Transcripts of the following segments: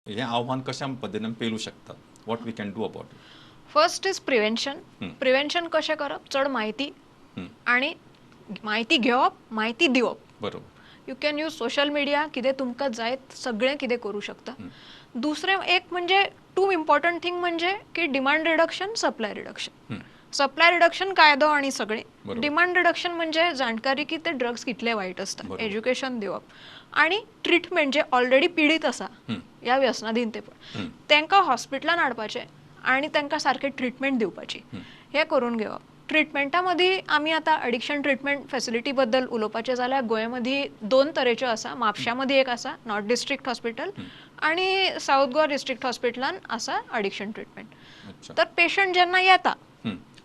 हे आव्हान कशा पद्धतीने पेलू शकतात? What we can do about it? First is prevention. Prevention कशें करप? चड माहिती आणि माहिती घेवप, माहिती दिवप. बरोबर. You can use social media, कितें तुमकां जाय सगळें कितें करूं शकता. दुसरें एक म्हणजे टू इम्पॉर्टंट थिंग म्हणजे की demand reduction, supply reduction. Supply reduction कायदो आणि सगळे, डिमांड रिडक्शन म्हणजे जाणकारी की ते ड्रग्स कितले वाईट असतात, एज्युकेशन दिवप आणि ट्रीटमेंट जे ऑलरेडी पीडित आसा ह्या व्यसनाधीन ते पण तांकां हॉस्पिटलान हाडपाचें आणि तांकां सारके ट्रीटमेंट दिवपाची, हे करून घेवप. ट्रिटमेंटा मदीं आमी आतां एडिक्शन ट्रिटमेंट फेसिलिटी बद्दल उलोवपाचें जाल्यार गोंया मदीं 2 तरेच्यो आसा. म्हापशा मदीं एक आसा, नॉर्थ डिस्ट्रिक्ट हॉस्पिटल, आणि साऊथ गोवा डिस्ट्रिक्ट हॉस्पिटलान आसा एडिक्शन ट्रिटमेंट. तर पेशंट जेन्ना येता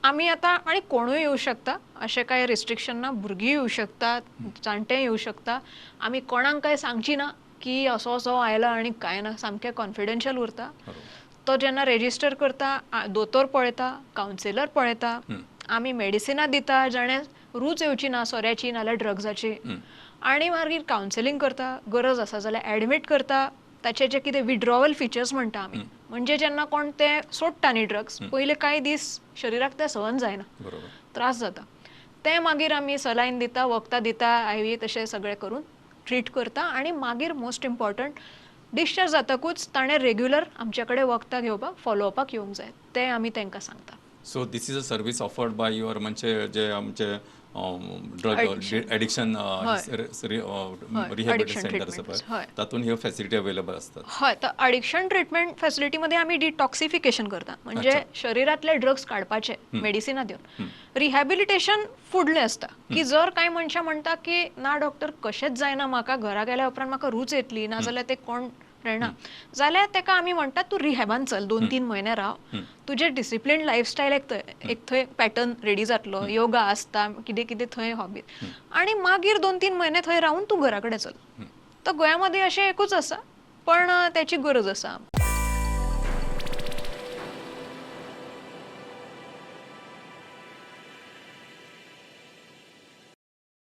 आमी आतां, आणि कोणूय येवं शकता, अशें कांय रिस्ट्रिक्शन ना, भुरगीं येवं शकतात, जाणटे येवं शकता. आमी कोणाक कांय सांगची ना की असो असो आयला आनी कांय ना, सामकें कॉन्फिडेन्शियल उरता. तो जेन्ना रेजिस्टर करता, दोतोर पळयता, कावन्सिलर पळयता, आमी मेडिसिनां दिता जाणें रूच येवची ना सोऱ्याची नाल्यार ड्रग्साची, आणि मागीर कावन्सिलींग करता, गरज आसा जाल्यार एडमीट करता. ताचे जे कितें विड्रॉवल फिचर्स म्हणटा आमी, म्हणजे जेन्ना कोण ते सोडटा न्ही ड्रग्स, पयले कांय दीस शरिराक ते सहन जायना, त्रास जाता, ते मागीर आमी सलायन दिता, वखदां दिता, आय तशें सगळें करून ट्रीट करता. आणि मागीर मोस्ट इम्पॉर्टंट, डिस्चार्ज जातकूच ताणें रेग्युलर आमचे कडेन वखदां घेवपाक, फॉलोअपाक येवंक जाय, ते आमी तांकां सांगता. So this is a service offered by your, म्हणजे जे आमचे ड्रग एडिक्शन रिहॅबिलिटेशन सेंटर्स आसात, तातूंत ह्यो फॅसिलिटी अवेलेबल असतात. हय, तर एडिक्शन ट्रिटमेंट फॅसिलिटीमध्ये आमी डिटॉक्सिफिकेशन करता, म्हणजे शरिरांतले ड्रग्स काडपाचे मेडिसिनां दिवन. रिहॅबिलिटेशन फुडलें आसता, की जर कांय मनशां म्हणटा की ना डॉक्टर कशेंच जायना म्हाका, घरा गेल्या उपरांत म्हाका रूच येतली, नाजाल्यार ते कोण रडना, जाल्यार ताका आमी म्हणटात तूं रिहॅबान चल, 2-3 म्हयने राव, तुजें डिसिप्लिन लायफस्टायल एक थंय पॅटर्न रेडी जातलो, योगा आसता, कितें कितें थंय हॉबी, आणि मागीर 2-3 म्हयने थंय रावन तूं घरा कडेन चल. तर गोंया मध्ये अशें एकूच आसा, पण त्याची गरज आसा.